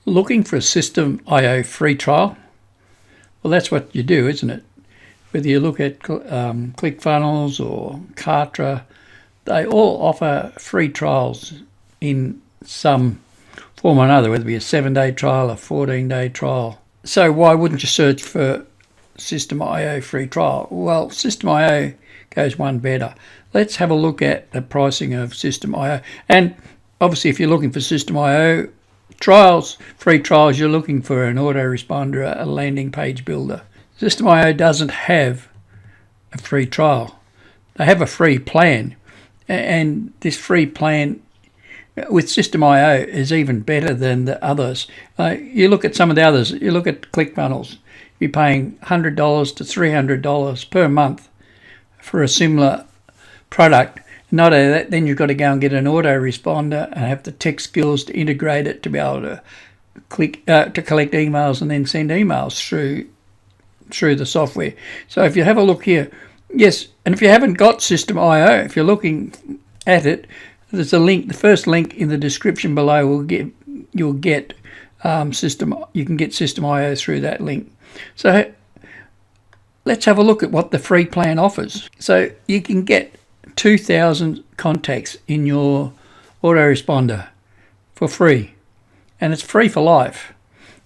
Looking for a Systeme free trial? Well, that's what you do, isn't it? Whether you look at ClickFunnels or Kartra, they all offer free trials in some form or another, whether it be a 7-day trial, a 14-day trial. So why wouldn't you search for Systeme free trial? Well, Systeme goes one better. Let's have a look at the pricing of Systeme. And obviously, if you're looking for Systeme trials, free trials, you're looking for an autoresponder, a landing page builder. Systeme doesn't have a free trial. They have a free plan, and this free plan with Systeme is even better than the others. You look at some of the others. You look at ClickFunnels. You're paying $100 to $300 per month for a similar product. Not only that, then you've got to go and get an autoresponder and have the tech skills to integrate it to be able to collect emails and then send emails through the software. So if you have a look here, yes, and if you haven't got Systeme, if you're looking at it, there's a link. The first link in the description below you'll get Systeme. You can get Systeme through that link. So let's have a look at what the free plan offers. So you can get 2,000 contacts in your autoresponder for free, and it's free for life.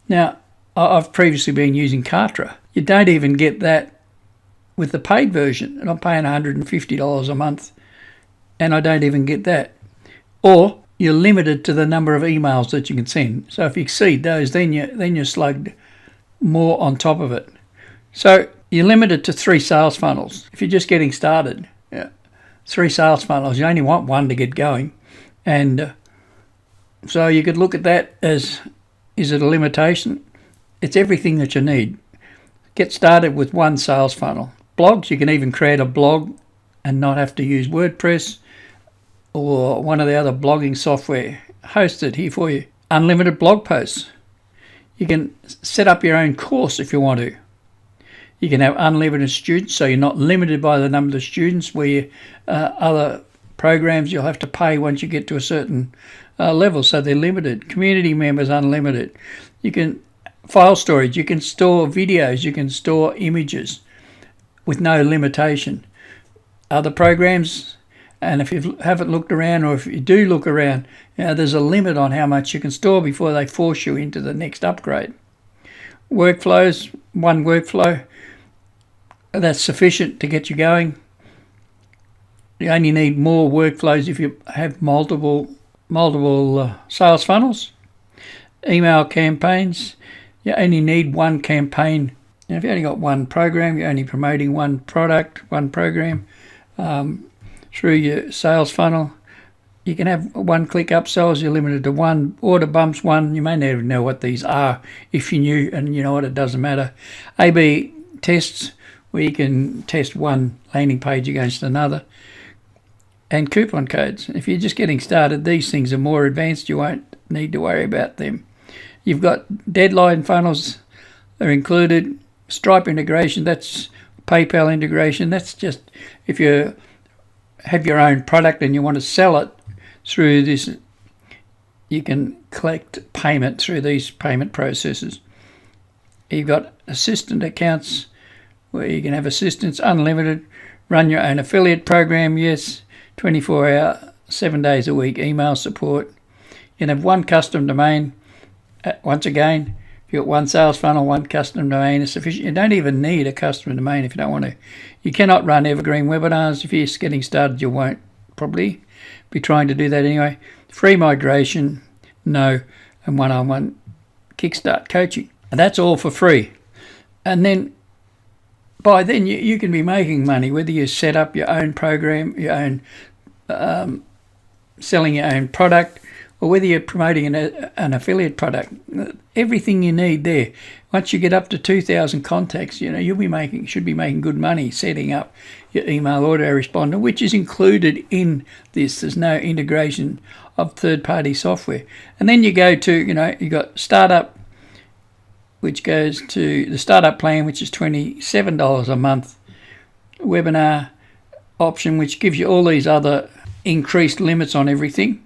Now, I've previously been using Kartra. You don't even get that with the paid version, and I'm paying $150 a month, and I don't even get that. Or you're limited to the number of emails that you can send. So if you exceed those, then you're slugged more on top of it. So you're limited to 3 sales funnels. If you're just getting started, 3 sales funnels, you only want one to get going. And so you could look at that as, is it a limitation? It's everything that you need. Get started with 1 sales funnel. Blogs, you can even create a blog and not have to use WordPress or one of the other blogging software. Host it here for you. Unlimited blog posts. You can set up your own course if you want to. You can have unlimited students, so you're not limited by the number of students, where other programs you'll have to pay once you get to a certain level, so they're limited. Community members, unlimited. You can file storage, you can store videos, you can store images with no limitation. Other programs, and if you haven't looked around, or if you do look around, there's a limit on how much you can store before they force you into the next upgrade. Workflows, 1 workflow, that's sufficient to get you going. You only need more workflows if you have multiple sales funnels. Email campaigns, you only need 1 campaign. Now, if you only got 1 program, you're only promoting 1 product, 1 program through your sales funnel. You can have 1-click upsells. You're limited to 1. Order bumps, 1. You may not even know what these are. If you knew, and you know what, it doesn't matter. A/B tests, where you can test 1 landing page against another. And coupon codes. If you're just getting started, these things are more advanced. You won't need to worry about them. You've got deadline funnels are included. Stripe integration, that's PayPal integration. That's just if you have your own product and you want to sell it through this, you can collect payment through these payment processes. You've got assistant accounts where you can have assistants, unlimited, run your own affiliate program, yes, 24-hour, 7 days a week email support. You can have 1 custom domain. Once again, if you've got 1 sales funnel, 1 custom domain is sufficient. You don't even need a custom domain if you don't want to. You cannot run evergreen webinars. If you're just getting started, you won't probably be trying to do that anyway. Free migration, no, and one-on-one kickstart coaching. And that's all for free. And then by then you can be making money, whether you set up your own program, your own selling your own product, or whether you're promoting an affiliate product. Everything you need there. Once you get up to 2,000 contacts, should be making good money setting up your email autoresponder, which is included in this. There's no integration of third-party software. And then you go to, you got startup, which goes to the startup plan, which is $27 a month. Webinar option, which gives you all these other increased limits on everything.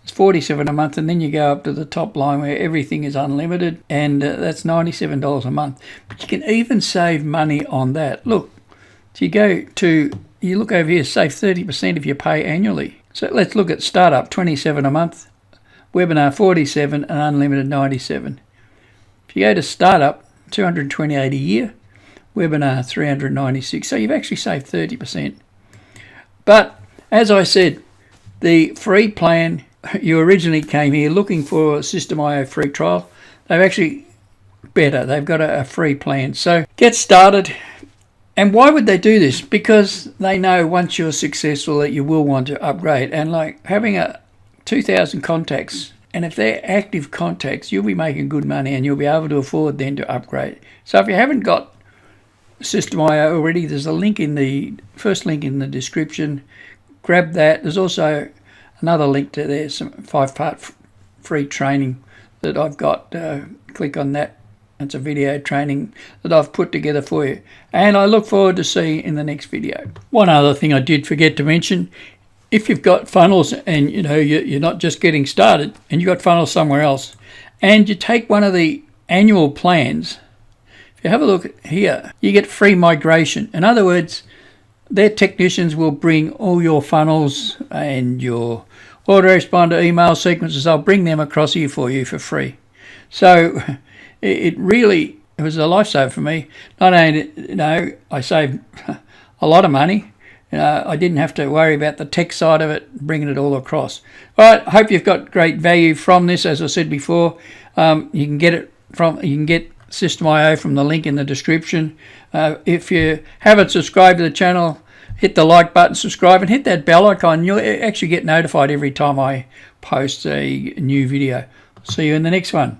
It's $47 a month, and then you go up to the top line where everything is unlimited, and that's $97 a month. But you can even save money on that. Look, so you look over here, save 30% if you pay annually. So let's look at startup, $27 a month, webinar $47, and unlimited $97. If you go to startup, $228 a year, webinar $396. So you've actually saved 30%. But as I said, the free plan, you originally came here looking for a Systeme free trial. They've actually better. They've got a free plan. So get started. And why would they do this? Because they know once you're successful that you will want to upgrade. And like having 2,000 contacts, and if they're active contacts, you'll be making good money and you'll be able to afford then to upgrade. So if you haven't got Systeme already, there's a link in the first link in the description. Grab that. There's also another link to there, some 5-part free training that I've got. Click on that. It's a video training that I've put together for you. And I look forward to seeing you in the next video. One other thing I did forget to mention, if you've got funnels and you're not just getting started and you've got funnels somewhere else, and you take one of the annual plans, if you have a look here, you get free migration. In other words, their technicians will bring all your funnels and your autoresponder email sequences. They'll bring them across here for you for free. So it was a lifesaver for me. Not only, I saved a lot of money. I didn't have to worry about the tech side of it, bringing it all across. All right, I hope you've got great value from this. As I said before, you can get Systeme from the link in the description. If you haven't subscribed to the channel, hit the like button, subscribe, and hit that bell icon. You'll actually get notified every time I post a new video. See you in the next one.